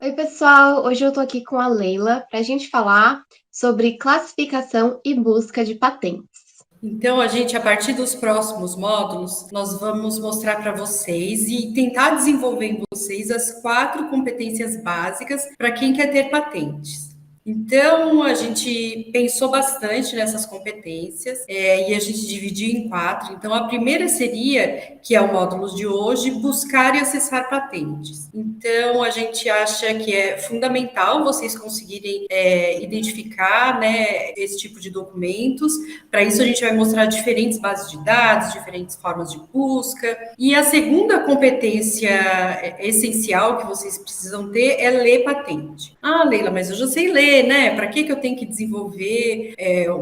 Oi, pessoal! Hoje eu tô aqui com a Leila para a gente falar sobre classificação e busca de patentes. Então, a partir dos próximos módulos, nós vamos mostrar para vocês e tentar desenvolver em vocês as 4 competências básicas para quem quer ter patentes. Então, a gente pensou bastante nessas competências, e a gente dividiu em 4. Então, a primeira seria, que é o módulo de hoje, buscar e acessar patentes. Então, a gente acha que é fundamental vocês conseguirem identificar, né, esse tipo de documentos. Para isso, a gente vai mostrar diferentes bases de dados, diferentes formas de busca. E a segunda competência essencial que vocês precisam ter é ler patente. Ah, Leila, mas eu já sei ler, né? Para que eu tenho que desenvolver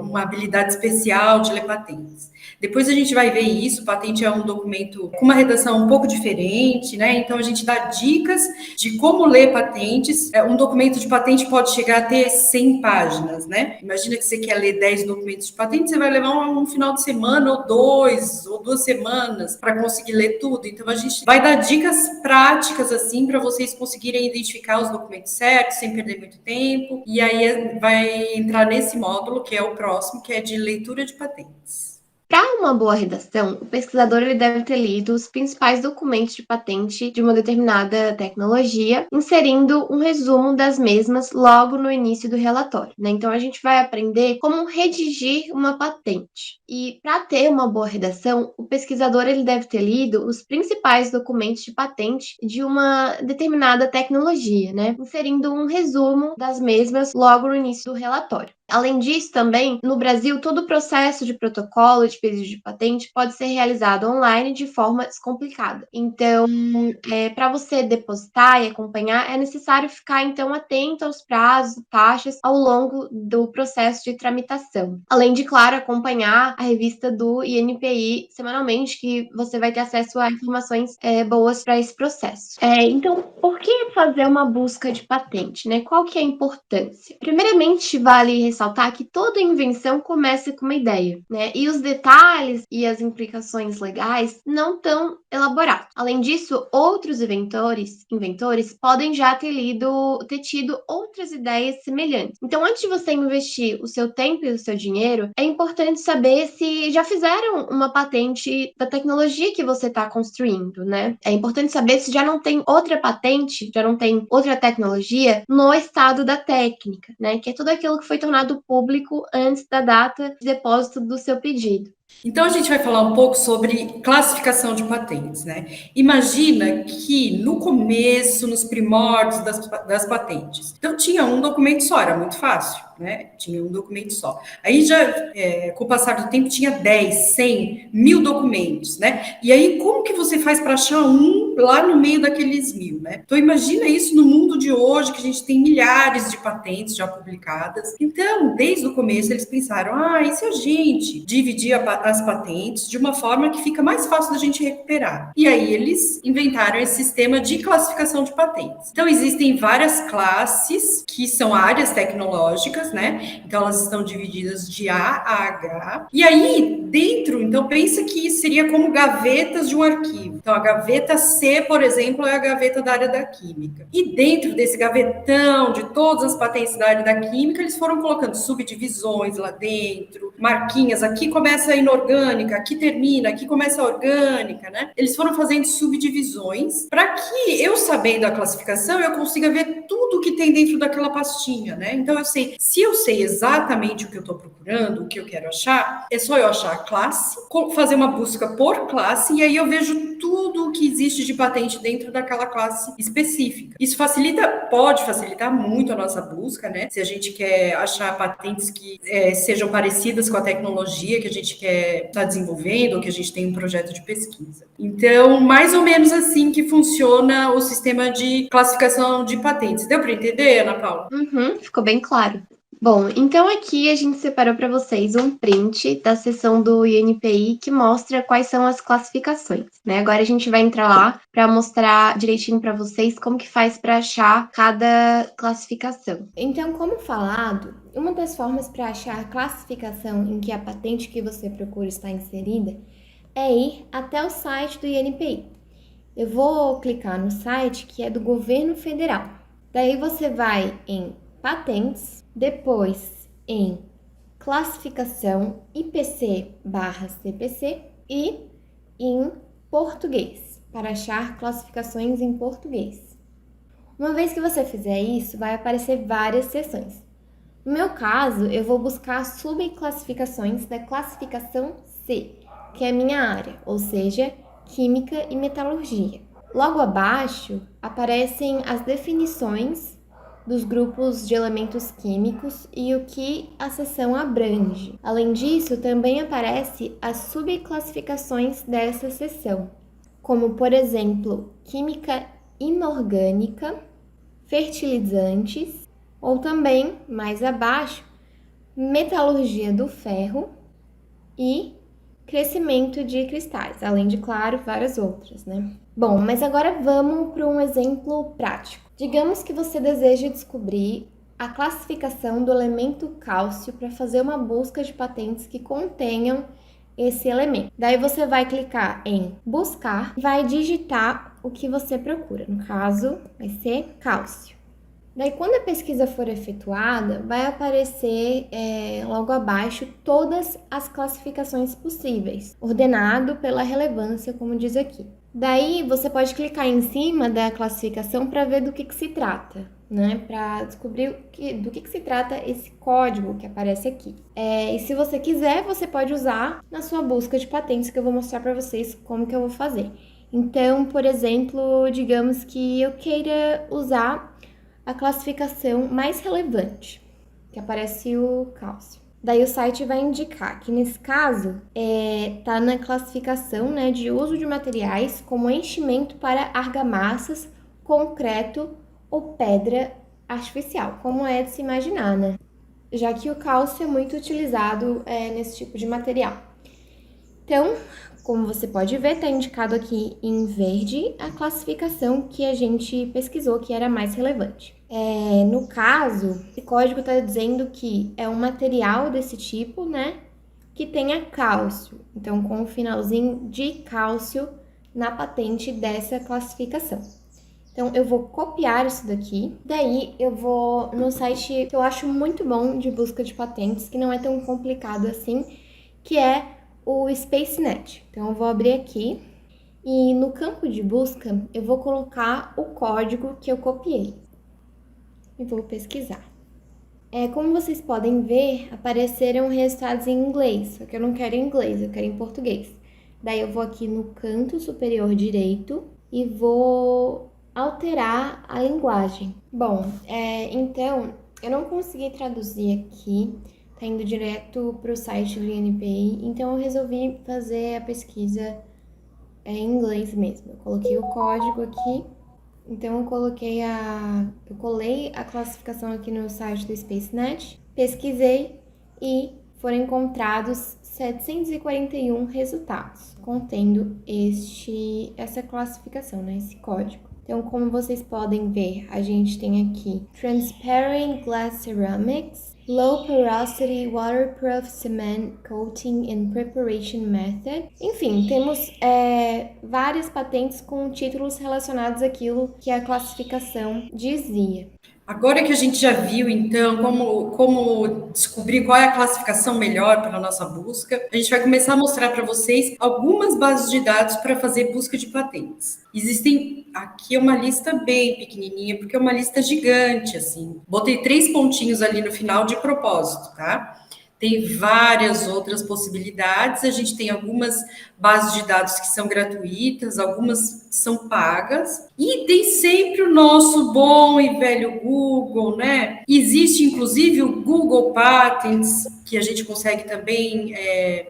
uma habilidade especial de ler patentes? Depois a gente vai ver isso. Patente é um documento com uma redação um pouco diferente, né? Então a gente dá dicas de como ler patentes. Um documento de patente pode chegar a ter 100 páginas, né? Imagina que você quer ler 10 documentos de patente, você vai levar um final de semana ou 2 ou 2 semanas para conseguir ler tudo. Então a gente vai dar dicas práticas assim para vocês conseguirem identificar os documentos certos sem perder muito tempo. E aí vai entrar nesse módulo que é o próximo, que é de leitura de patentes. Para uma boa redação, o pesquisador ele deve ter lido os principais documentos de patente de uma determinada tecnologia, inserindo um resumo das mesmas logo no início do relatório, né? Então a gente vai aprender como redigir uma patente. E para ter uma boa redação, o pesquisador ele deve ter lido os principais documentos de patente de uma determinada tecnologia, né? Inserindo um resumo das mesmas logo no início do relatório. Além disso, também, no Brasil, todo o processo de protocolo de pedido de patente pode ser realizado online de forma descomplicada. Então, para você depositar e acompanhar, é necessário ficar, então, atento aos prazos, taxas ao longo do processo de tramitação. Além de, claro, acompanhar a revista do INPI semanalmente, que você vai ter acesso a informações boas para esse processo. Então, por que fazer uma busca de patente, né? Qual que é a importância? Primeiramente, vale ressaltar que toda invenção começa com uma ideia, né? E os detalhes e as implicações legais não estão elaborados. Além disso, outros inventores podem já ter tido outras ideias semelhantes. Então, antes de você investir o seu tempo e o seu dinheiro, é importante saber se já fizeram uma patente da tecnologia que você está construindo, né? É importante saber se já não tem outra patente, já não tem outra tecnologia no estado da técnica, né? Que é tudo aquilo que foi tornado público antes da data de depósito do seu pedido. Então, a gente vai falar um pouco sobre classificação de patentes, né? Imagina que no começo, nos primórdios das patentes, então tinha um documento só, era muito fácil, né? Tinha um documento só. Aí já, com o passar do tempo, tinha 10, 100, 1000 documentos, né? E aí, como que você faz para achar um lá no meio daqueles 1000, né? Então, imagina isso no mundo de hoje, que a gente tem milhares de patentes já publicadas. Então, desde o começo, eles pensaram, e se a gente dividir as patentes de uma forma que fica mais fácil da gente recuperar? E aí, eles inventaram esse sistema de classificação de patentes. Então, existem várias classes que são áreas tecnológicas, né? Então, elas estão divididas de A a H. E aí, dentro, então, pensa que seria como gavetas de um arquivo. Então, a gaveta C, por exemplo, é a gaveta da área da química. E dentro desse gavetão de todas as patentes da área da química, eles foram colocando subdivisões lá dentro, marquinhas. Aqui começa a inorgânica, aqui termina, aqui começa a orgânica, né? Eles foram fazendo subdivisões para que eu, sabendo a classificação, eu consiga ver tudo que tem dentro daquela pastinha, né? Então, se eu sei exatamente o que eu estou procurando, o que eu quero achar, é só eu achar a classe, fazer uma busca por classe, e aí eu vejo tudo o que existe de patente dentro daquela classe específica. Isso pode facilitar muito a nossa busca, né? Se a gente quer achar patentes que sejam parecidas com a tecnologia que a gente quer estar desenvolvendo, ou que a gente tem um projeto de pesquisa. Então, mais ou menos assim que funciona o sistema de classificação de patentes. Deu para entender, Ana Paula? Uhum, ficou bem claro. Bom, então aqui a gente separou para vocês um print da seção do INPI que mostra quais são as classificações, né? Agora a gente vai entrar lá para mostrar direitinho para vocês como que faz para achar cada classificação. Então, como falado, uma das formas para achar a classificação em que a patente que você procura está inserida é ir até o site do INPI. Eu vou clicar no site que é do governo federal. Daí você vai em patentes, depois em classificação IPC/CPC e em português, para achar classificações em português. Uma vez que você fizer isso, vai aparecer várias seções. No meu caso, eu vou buscar subclassificações da classificação C, que é a minha área, ou seja, Química e Metalurgia. Logo abaixo, aparecem as definições dos grupos de elementos químicos e o que a seção abrange. Além disso, também aparece as subclassificações dessa seção, como, por exemplo, Química Inorgânica, Fertilizantes, ou também, mais abaixo, Metalurgia do Ferro e Crescimento de cristais, além de, claro, várias outras, né? Bom, mas agora vamos para um exemplo prático. Digamos que você deseja descobrir a classificação do elemento cálcio para fazer uma busca de patentes que contenham esse elemento. Daí você vai clicar em buscar e vai digitar o que você procura. No caso, vai ser cálcio. Daí, quando a pesquisa for efetuada, vai aparecer logo abaixo todas as classificações possíveis, ordenado pela relevância, como diz aqui. Daí, você pode clicar em cima da classificação para ver do que se trata, né? Para descobrir do que se trata esse código que aparece aqui. E se você quiser, você pode usar na sua busca de patentes, que eu vou mostrar para vocês como que eu vou fazer. Então, por exemplo, digamos que eu queira usar a classificação mais relevante, que aparece o cálcio. Daí o site vai indicar que nesse caso está na classificação, né, de uso de materiais como enchimento para argamassas, concreto ou pedra artificial, como é de se imaginar, né? Já que o cálcio é muito utilizado nesse tipo de material. Então, como você pode ver, está indicado aqui em verde a classificação que a gente pesquisou, que era mais relevante. No caso, esse código está dizendo que é um material desse tipo, né, que tenha cálcio. Então, com o finalzinho de cálcio na patente dessa classificação. Então, eu vou copiar isso daqui. Daí, eu vou no site que eu acho muito bom de busca de patentes, que não é tão complicado assim, que é o SpaceNet. Então, eu vou abrir aqui e no campo de busca eu vou colocar o código que eu copiei e vou pesquisar. Como vocês podem ver, apareceram resultados em inglês, só que eu não quero em inglês, eu quero em português. Daí eu vou aqui no canto superior direito e vou alterar a linguagem. Bom, então eu não consegui traduzir aqui, tá indo direto para o site do INPI, então eu resolvi fazer a pesquisa em inglês mesmo. Eu coloquei o código aqui, então eu colei a classificação aqui no site do SpaceNet, pesquisei e foram encontrados 741 resultados contendo essa classificação, né, esse código. Então, como vocês podem ver, a gente tem aqui Transparent Glass Ceramics, Low Porosity Waterproof Cement Coating and Preparation Method. Enfim, temos várias patentes com títulos relacionados àquilo que a classificação dizia. Agora que a gente já viu, então, como descobrir qual é a classificação melhor para a nossa busca, a gente vai começar a mostrar para vocês algumas bases de dados para fazer busca de patentes. Existem, aqui uma lista bem pequenininha, porque é uma lista gigante, assim. Botei 3 pontinhos ali no final de propósito, tá? Tem várias outras possibilidades, a gente tem algumas bases de dados que são gratuitas, algumas são pagas, e tem sempre o nosso bom e velho Google, né? Existe, inclusive, o Google Patents, que a gente consegue também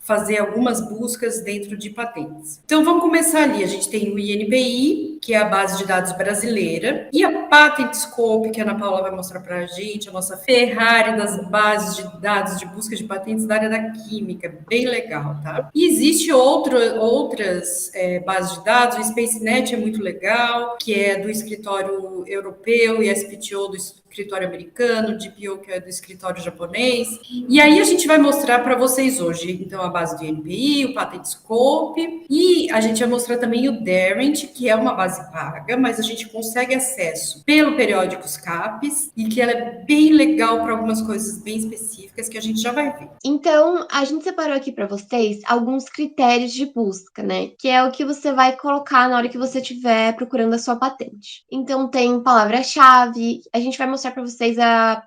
fazer algumas buscas dentro de patentes. Então, vamos começar ali. A gente tem o INPI, que é a base de dados brasileira, e a PatentScope, que a Ana Paula vai mostrar para a gente, a nossa Ferrari das bases de dados de busca de patentes da área da química, bem legal, tá? E existe outro outras bases de dados, o SpaceNet é muito legal, que é do escritório europeu, e SPTO do escritório americano, DPO, que é do escritório japonês. E aí a gente vai mostrar para vocês hoje, então, a base do INPI, o PatentScope, e a gente vai mostrar também o Darent, que é uma base paga, mas a gente consegue acesso pelo periódicos CAPES, e que ela é bem legal para algumas coisas bem específicas que a gente já vai ver. Então, a gente separou aqui para vocês alguns critérios de busca, né? Que é o que você vai colocar na hora que você estiver procurando a sua patente. Então, tem palavra-chave. A gente vai mostrar para vocês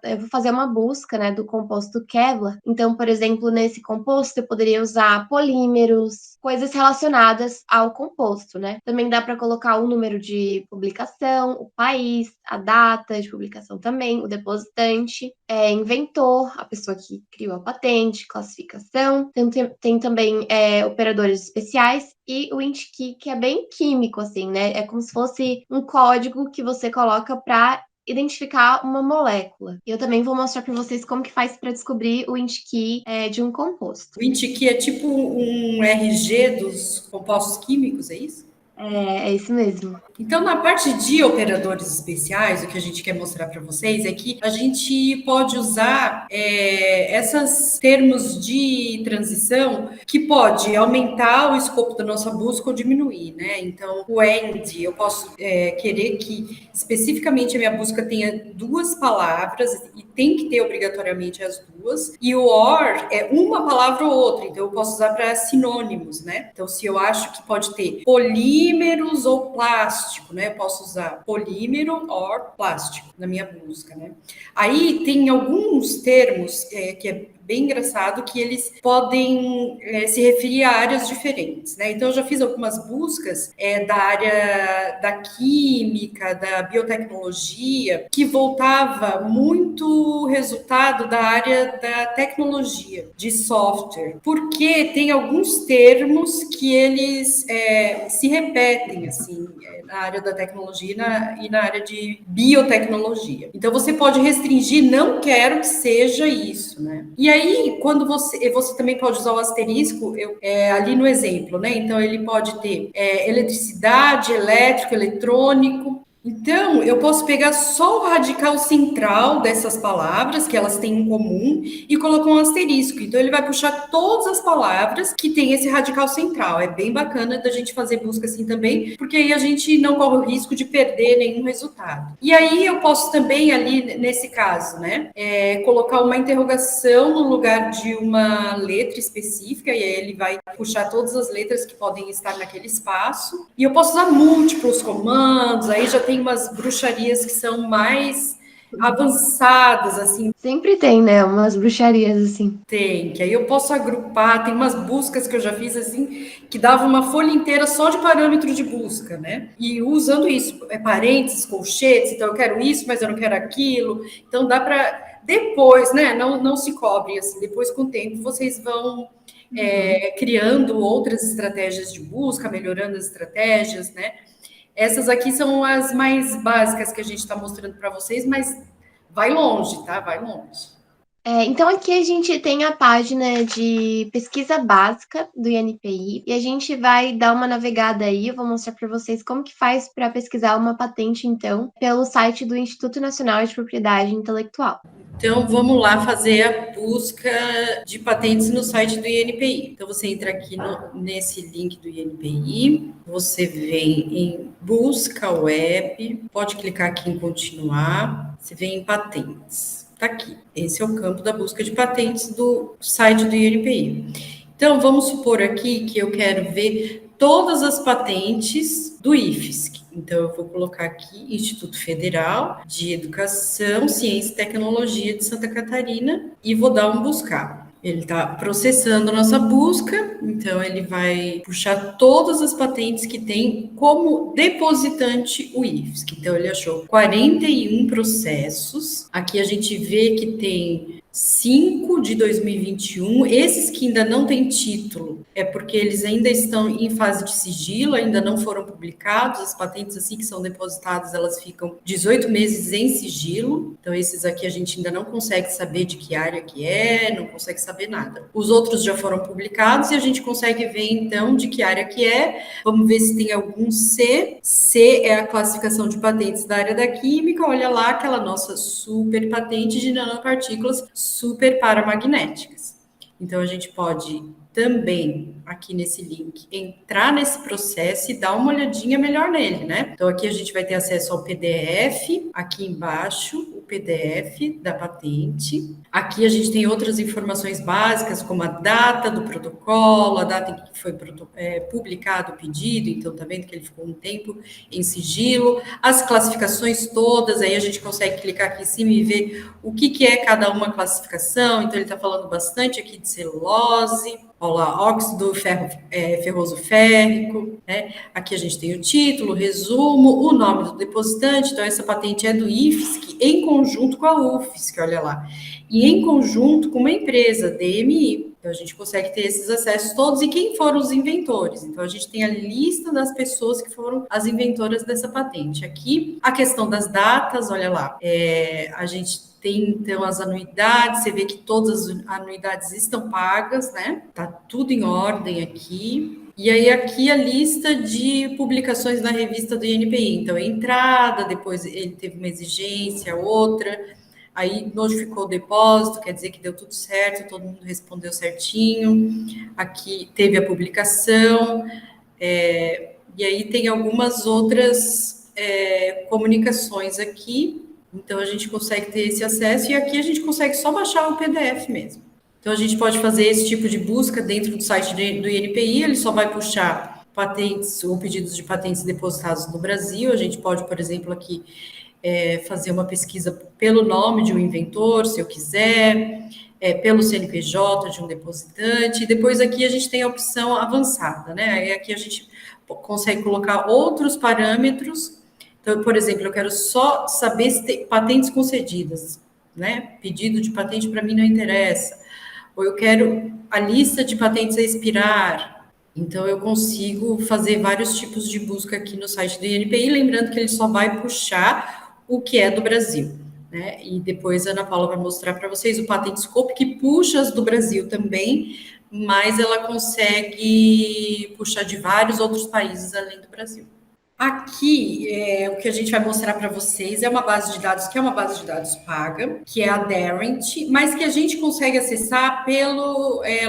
eu vou fazer uma busca, né, do composto Kevlar. Então, por exemplo, nesse composto eu poderia usar polímeros, coisas relacionadas ao composto, né? Também dá para colocar o número de publicação, o país, a data de publicação também, o depositante, inventor, a pessoa que criou a patente, classificação. Tem também operadores especiais e o INTKey, que é bem químico, assim, né? É como se fosse um código que você coloca para identificar uma molécula. E eu também vou mostrar para vocês como que faz para descobrir o INTKey de um composto. O INTKey é tipo um RG dos compostos químicos, é isso? É isso mesmo. Então, na parte de operadores especiais, o que a gente quer mostrar para vocês é que a gente pode usar esses termos de transição que pode aumentar o escopo da nossa busca ou diminuir, né? Então, o AND, eu posso querer que especificamente a minha busca tenha duas palavras e tem que ter obrigatoriamente as duas, e o OR é uma palavra ou outra, então eu posso usar para sinônimos, né? Então, se eu acho que pode ter polímeros ou plástico, né? Eu posso usar polímero ou plástico na minha busca, né? Aí tem alguns termos que é bem engraçado, que eles podem se referir a áreas diferentes, né? Então, eu já fiz algumas buscas da área da química, da biotecnologia, que voltava muito resultado da área da tecnologia, de software, porque tem alguns termos que eles se repetem, assim, na área da tecnologia e na área de biotecnologia. Então, você pode restringir, não quero que seja isso, né? E aí, quando você também pode usar o asterisco ali no exemplo, né? Então, ele pode ter eletricidade, elétrico, eletrônico. Então, eu posso pegar só o radical central dessas palavras, que elas têm em comum, e colocar um asterisco. Então, ele vai puxar todas as palavras que têm esse radical central. É bem bacana da gente fazer busca assim também, porque aí a gente não corre o risco de perder nenhum resultado. E aí, eu posso também ali, nesse caso, né, colocar uma interrogação no lugar de uma letra específica, e aí ele vai puxar todas as letras que podem estar naquele espaço. E eu posso usar múltiplos comandos, aí já tem umas bruxarias que são mais avançadas, assim. Sempre tem, né? Umas bruxarias, assim. Tem, que aí eu posso agrupar, tem umas buscas que eu já fiz, assim, que dava uma folha inteira só de parâmetro de busca, né? E usando isso, parênteses, colchetes, então eu quero isso, mas eu não quero aquilo. Então dá para depois, né? Não se cobre, assim, depois com o tempo vocês vão criando outras estratégias de busca, melhorando as estratégias, né? Essas aqui são as mais básicas que a gente está mostrando para vocês, mas vai longe, tá? Vai longe. Então, aqui a gente tem a página de pesquisa básica do INPI e a gente vai dar uma navegada aí. Eu vou mostrar para vocês como que faz para pesquisar uma patente, então, pelo site do Instituto Nacional de Propriedade Intelectual. Então, vamos lá fazer a busca de patentes no site do INPI. Então, você entra aqui nesse link do INPI, você vem em busca web, pode clicar aqui em continuar, você vem em patentes. Tá aqui, esse é o campo da busca de patentes do site do INPI. Então, vamos supor aqui que eu quero ver todas as patentes do IFSC. Então, eu vou colocar aqui Instituto Federal de Educação, Ciência e Tecnologia de Santa Catarina e vou dar um buscar. Ele está processando a nossa busca, então ele vai puxar todas as patentes que tem como depositante o IFSC. Então, ele achou 41 processos. Aqui a gente vê que tem 5 de 2021, esses que ainda não têm título, é porque eles ainda estão em fase de sigilo, ainda não foram publicados, as patentes assim que são depositadas, elas ficam 18 meses em sigilo, então esses aqui a gente ainda não consegue saber de que área que é, não consegue saber nada. Os outros já foram publicados e a gente consegue ver então de que área que é, vamos ver se tem algum C. C é a classificação de patentes da área da química, olha lá aquela nossa super patente de nanopartículas super paramagnéticas. Então, a gente pode também, aqui nesse link, entrar nesse processo e dar uma olhadinha melhor nele, né? Então, aqui a gente vai ter acesso ao PDF, aqui embaixo, o PDF da patente. Aqui a gente tem outras informações básicas, como a data do protocolo, a data em que foi publicado o pedido, então tá vendo que ele ficou um tempo em sigilo, as classificações todas, aí a gente consegue clicar aqui em cima e ver o que é cada uma classificação, então ele está falando bastante aqui de celulose, olha lá, óxido ferroso férrico, né? Aqui a gente tem o título, o resumo, o nome do depositante, então essa patente é do IFSC em conjunto com a UFSC, olha lá, e em conjunto com uma empresa, DMI. Então, a gente consegue ter esses acessos todos e quem foram os inventores. Então, a gente tem a lista das pessoas que foram as inventoras dessa patente. Aqui, a questão das datas, olha lá, a gente tem, então, as anuidades, você vê que todas as anuidades estão pagas, né? Tá tudo em ordem aqui. E aí, aqui a lista de publicações na revista do INPI. Então, entrada, depois ele teve uma exigência, outra... Aí notificou o depósito, quer dizer que deu tudo certo, todo mundo respondeu certinho. Aqui teve a publicação, e aí tem algumas outras comunicações aqui. Então a gente consegue ter esse acesso e aqui a gente consegue só baixar o PDF mesmo. Então a gente pode fazer esse tipo de busca dentro do site do INPI, ele só vai puxar patentes ou pedidos de patentes depositados no Brasil. A gente pode, por exemplo, aqui fazer uma pesquisa pelo nome de um inventor, se eu quiser, pelo CNPJ de um depositante, e depois aqui a gente tem a opção avançada, né? Aí aqui a gente consegue colocar outros parâmetros. Então, por exemplo, eu quero só saber se tem patentes concedidas, né? Pedido de patente para mim não interessa. Ou eu quero a lista de patentes a expirar. Então, eu consigo fazer vários tipos de busca aqui no site do INPI, lembrando que ele só vai puxar o que é do Brasil, né? E depois a Ana Paula vai mostrar para vocês o Patentoscope, que puxa as do Brasil também, mas ela consegue puxar de vários outros países além do Brasil. Aqui, o que a gente vai mostrar para vocês é uma base de dados, que é uma base de dados paga, que é a Darent, mas que a gente consegue acessar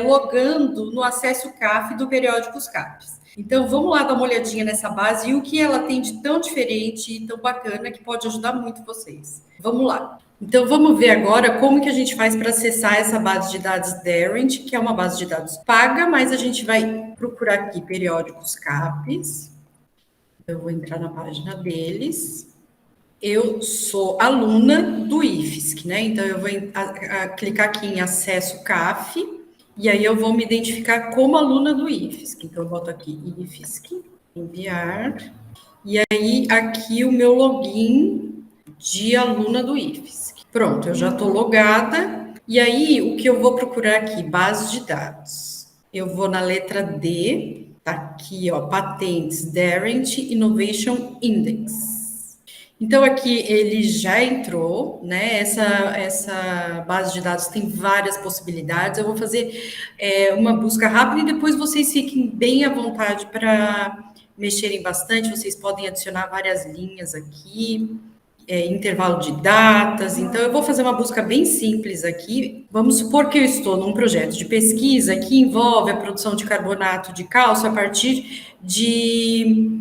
logando no acesso CAF do Periódicos CAPES. Então, vamos lá dar uma olhadinha nessa base e o que ela tem de tão diferente e tão bacana que pode ajudar muito vocês. Vamos lá. Então, vamos ver agora como que a gente faz para acessar essa base de dados Darent, que é uma base de dados paga, mas a gente vai procurar aqui Periódicos CAPES. Eu vou entrar na página deles. Eu sou aluna do IFSC, né? Então, eu vou clicar aqui em Acesso CAF, e aí eu vou me identificar como aluna do IFSC. Então, eu boto aqui IFSC, enviar, e aí aqui o meu login de aluna do IFSC. Pronto, eu já estou logada, e aí o que eu vou procurar aqui? Base de dados. Eu vou na letra D, tá aqui, ó, Patentes Darent Innovation Index. Então, aqui ele já entrou, né? Essa base de dados tem várias possibilidades. Eu vou fazer uma busca rápida e depois vocês fiquem bem à vontade para mexerem bastante. Vocês podem adicionar várias linhas aqui, intervalo de datas. Então, eu vou fazer uma busca bem simples aqui. Vamos supor que eu estou num projeto de pesquisa que envolve a produção de carbonato de cálcio a partir de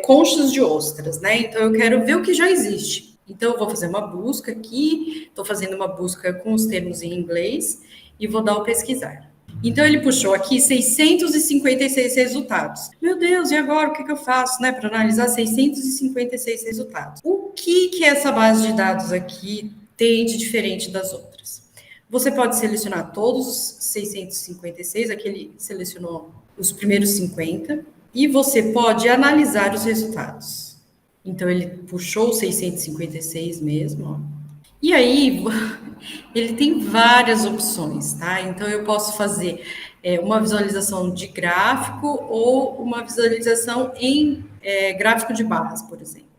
conchas de ostras, né? Então, eu quero ver o que já existe. Então, eu vou fazer uma busca aqui, estou fazendo uma busca com os termos em inglês e vou dar o pesquisar. Então, ele puxou aqui 656 resultados. Meu Deus, e agora o que eu faço, né, para analisar 656 resultados? O que essa base de dados aqui tem de diferente das outras? Você pode selecionar todos os 656, aqui ele selecionou os primeiros 50, e você pode analisar os resultados. Então, ele puxou 656 mesmo, ó. E aí, ele tem várias opções, tá? Então, eu posso fazer uma visualização de gráfico ou uma visualização em gráfico de barras, por exemplo.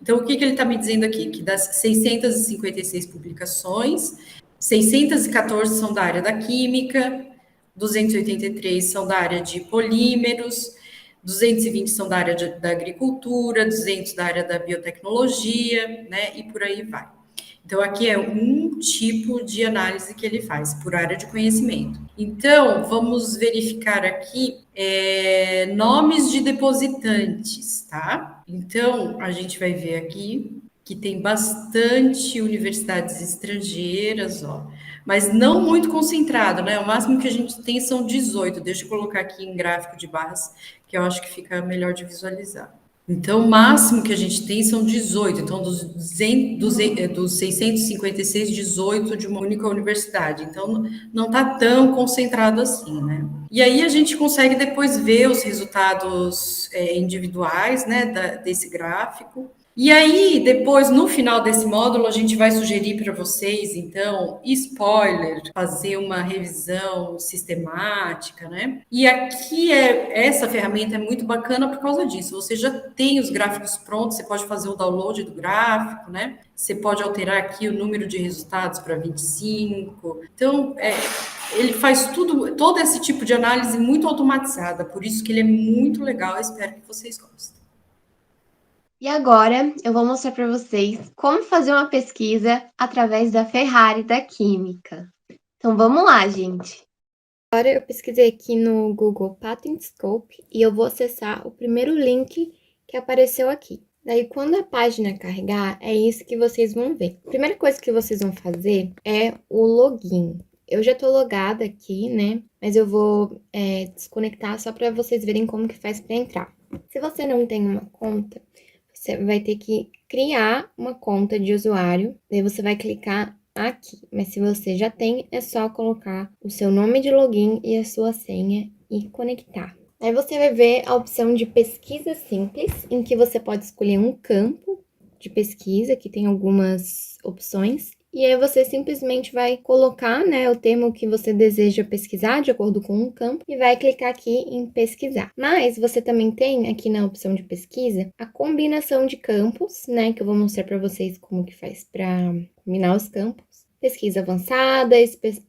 Então, o que ele está me dizendo aqui? Que das 656 publicações, 614 são da área da química, 283 são da área de polímeros, 220 são da área da agricultura, 200 da área da biotecnologia, né? E por aí vai. Então, aqui é um tipo de análise que ele faz, por área de conhecimento. Então, vamos verificar aqui nomes de depositantes, tá? Então, a gente vai ver aqui que tem bastante universidades estrangeiras, ó, mas não muito concentrado, né? O máximo que a gente tem são 18. Deixa eu colocar aqui em gráfico de barras, que eu acho que fica melhor de visualizar. Então, o máximo que a gente tem são 18. Então, dos 656, 18 de uma única universidade. Então, não está tão concentrado assim, né? E aí a gente consegue depois ver os resultados individuais, né, desse gráfico. E aí, depois, no final desse módulo, a gente vai sugerir para vocês, então, spoiler, fazer uma revisão sistemática, né? E aqui essa ferramenta é muito bacana por causa disso. Você já tem os gráficos prontos, você pode fazer o download do gráfico, né? Você pode alterar aqui o número de resultados para 25. Então, ele faz todo esse tipo de análise muito automatizada, por isso que ele é muito legal. Eu espero que vocês gostem. E agora eu vou mostrar para vocês como fazer uma pesquisa através da Ferrari da Química. Então vamos lá, gente. Agora eu pesquisei aqui no Google Patent Scope e eu vou acessar o primeiro link que apareceu aqui. Daí, quando a página carregar, é isso que vocês vão ver. A primeira coisa que vocês vão fazer é o login. Eu já tô logada aqui, né? Mas eu vou desconectar só para vocês verem como que faz para entrar. Se você não tem uma conta, você vai ter que criar uma conta de usuário. Daí você vai clicar aqui. Mas se você já tem, é só colocar o seu nome de login e a sua senha e conectar. Aí você vai ver a opção de pesquisa simples, em que você pode escolher um campo de pesquisa, que tem algumas opções. E aí você simplesmente vai colocar, né, o termo que você deseja pesquisar de acordo com um campo e vai clicar aqui em pesquisar. Mas você também tem aqui na opção de pesquisa a combinação de campos, né, que eu vou mostrar para vocês como que faz para combinar os campos. Pesquisa avançada,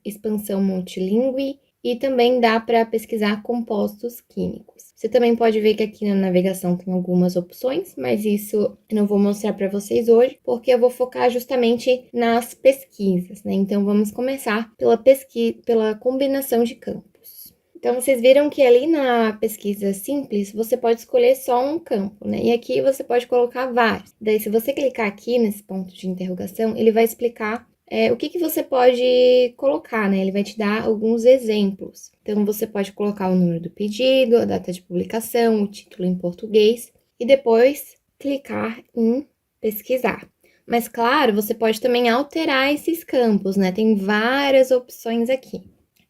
expansão multilingüe e também dá para pesquisar compostos químicos. Você também pode ver que aqui na navegação tem algumas opções, mas isso eu não vou mostrar para vocês hoje, porque eu vou focar justamente nas pesquisas, né? Então, vamos começar pela combinação de campos. Então, vocês viram que ali na pesquisa simples, você pode escolher só um campo, né? E aqui você pode colocar vários. Daí, se você clicar aqui nesse ponto de interrogação, ele vai explicar o que você pode colocar, né? Ele vai te dar alguns exemplos. Então, você pode colocar o número do pedido, a data de publicação, o título em português e depois clicar em pesquisar. Mas, claro, você pode também alterar esses campos, né? Tem várias opções aqui.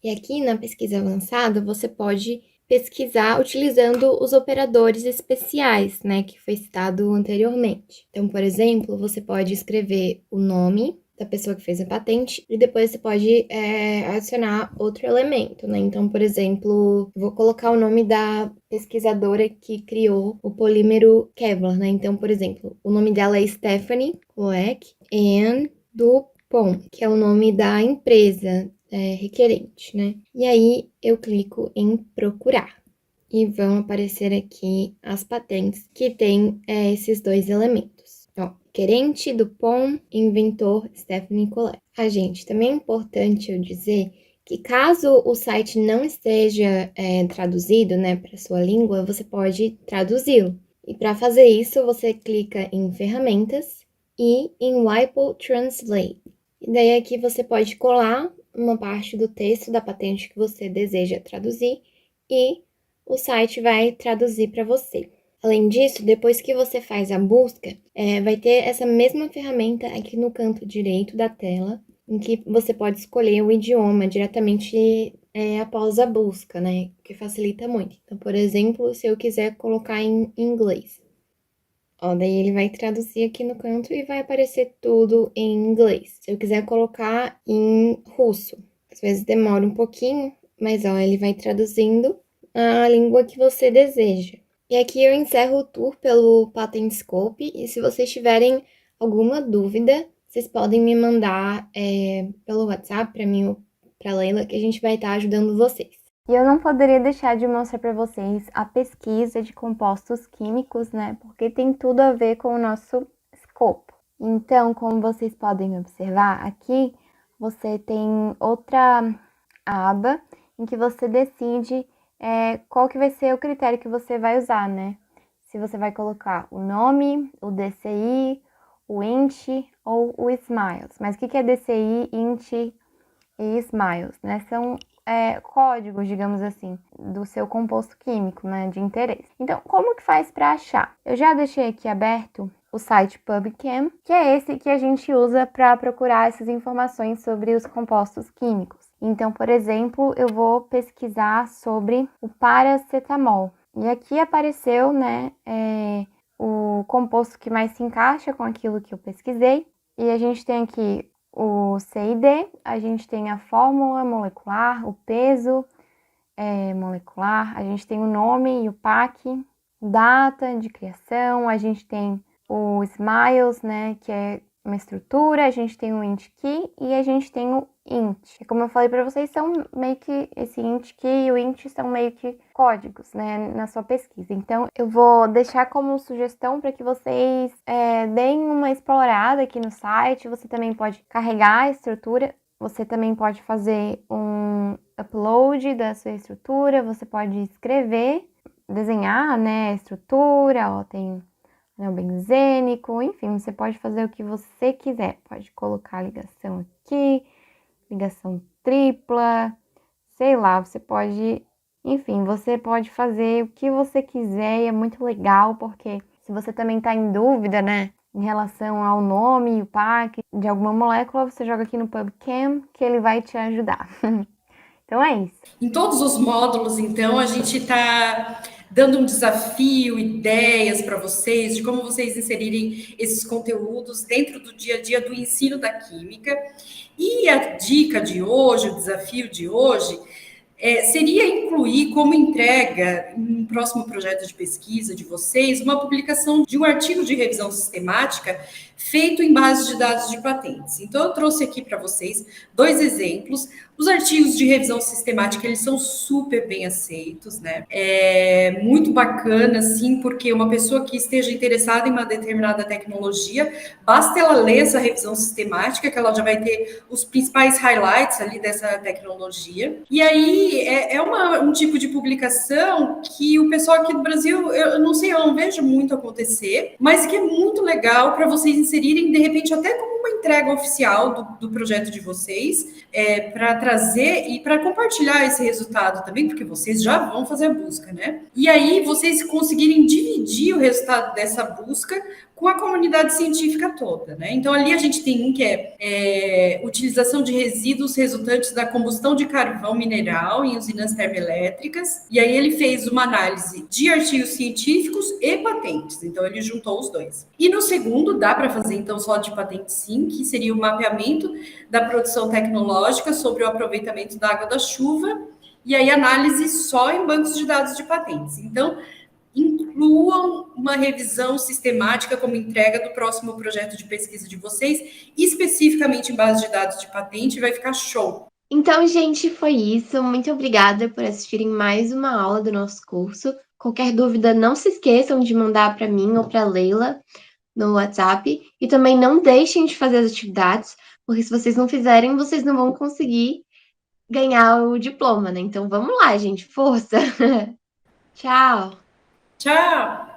E aqui na pesquisa avançada, você pode pesquisar utilizando os operadores especiais, né? Que foi citado anteriormente. Então, por exemplo, você pode escrever o nome da pessoa que fez a patente, e depois você pode adicionar outro elemento, né? Então, por exemplo, vou colocar o nome da pesquisadora que criou o polímero Kevlar, né? Então, por exemplo, o nome dela é Stephanie Loeck Dupont, que é o nome da empresa requerente, né? E aí, eu clico em procurar. E vão aparecer aqui as patentes que têm esses dois elementos. Ó, querente, Dupont, inventor, Stephanie Colette. Gente, também é importante eu dizer que caso o site não esteja traduzido, né, para sua língua, você pode traduzi-lo. E para fazer isso, você clica em ferramentas e em Wipo Translate. E daí aqui você pode colar uma parte do texto da patente que você deseja traduzir e o site vai traduzir para você. Além disso, depois que você faz a busca, vai ter essa mesma ferramenta aqui no canto direito da tela, em que você pode escolher o idioma diretamente após a busca, né? Que facilita muito. Então, por exemplo, se eu quiser colocar em inglês. Ó, daí ele vai traduzir aqui no canto e vai aparecer tudo em inglês. Se eu quiser colocar em russo, às vezes demora um pouquinho, mas ó, ele vai traduzindo a língua que você deseja. E aqui eu encerro o tour pelo Patentscope, e se vocês tiverem alguma dúvida, vocês podem me mandar pelo WhatsApp para mim ou para Leila, que a gente vai estar ajudando vocês. E eu não poderia deixar de mostrar para vocês a pesquisa de compostos químicos, né? Porque tem tudo a ver com o nosso escopo. Então, como vocês podem observar, aqui você tem outra aba em que você decide qual que vai ser o critério que você vai usar, né? Se você vai colocar o nome, o DCI, o INT ou o SMILES. Mas o que é DCI, INT e SMILES, né? São códigos, digamos assim, do seu composto químico, né, de interesse. Então, como que faz para achar? Eu já deixei aqui aberto o site PubChem, que é esse que a gente usa para procurar essas informações sobre os compostos químicos. Então, por exemplo, eu vou pesquisar sobre o paracetamol. E aqui apareceu, né, o composto que mais se encaixa com aquilo que eu pesquisei. E a gente tem aqui o CID, a gente tem a fórmula molecular, o peso molecular, a gente tem o nome e o PAC, data de criação, a gente tem o SMILES, né, que é uma estrutura, a gente tem o INT-Key e a gente tem o INT. E como eu falei para vocês, são meio que esse INT-Key e o INT são meio que códigos, né, na sua pesquisa. Então, eu vou deixar como sugestão para que vocês deem uma explorada aqui no site. Você também pode carregar a estrutura, você também pode fazer um upload da sua estrutura, você pode escrever, desenhar, né, a estrutura, ó, tem benzênico, enfim, você pode fazer o que você quiser. Pode colocar ligação aqui, ligação tripla, sei lá, você pode, enfim, você pode fazer o que você quiser e é muito legal, porque se você também tá em dúvida, né, em relação ao nome e o PAC de alguma molécula, você joga aqui no PubChem que ele vai te ajudar. Então é isso. Em todos os módulos, então, a gente está dando um desafio, ideias para vocês de como vocês inserirem esses conteúdos dentro do dia a dia do ensino da química. E a dica de hoje, o desafio de hoje, seria incluir como entrega, em um próximo projeto de pesquisa de vocês, uma publicação de um artigo de revisão sistemática feito em base de dados de patentes. Então, eu trouxe aqui para vocês 2 exemplos. Os artigos de revisão sistemática, eles são super bem aceitos, né? É muito bacana, sim, porque uma pessoa que esteja interessada em uma determinada tecnologia, basta ela ler essa revisão sistemática, que ela já vai ter os principais highlights ali dessa tecnologia. E aí, um tipo de publicação que o pessoal aqui do Brasil, eu não sei, eu não vejo muito acontecer, mas que é muito legal para vocês inserirem, de repente, até como uma entrega oficial do projeto de vocês, para trazer e para compartilhar esse resultado também, porque vocês já vão fazer a busca, né? E aí vocês conseguirem dividir o resultado dessa busca com a comunidade científica toda, né? Então, ali a gente tem um que é utilização de resíduos resultantes da combustão de carvão mineral em usinas termoelétricas, e aí ele fez uma análise de artigos científicos e patentes, então ele juntou os dois. E no segundo, dá para fazer então só de patente sim, que seria o mapeamento da produção tecnológica sobre o aproveitamento da água da chuva, e aí análise só em bancos de dados de patentes. Então, incluam uma revisão sistemática como entrega do próximo projeto de pesquisa de vocês, especificamente em base de dados de patente, vai ficar show. Então, gente, foi isso. Muito obrigada por assistirem mais uma aula do nosso curso. Qualquer dúvida, não se esqueçam de mandar para mim ou para a Leila no WhatsApp. E também não deixem de fazer as atividades, porque se vocês não fizerem, vocês não vão conseguir ganhar o diploma, né? Então, vamos lá, gente. Força! Tchau! Tchau!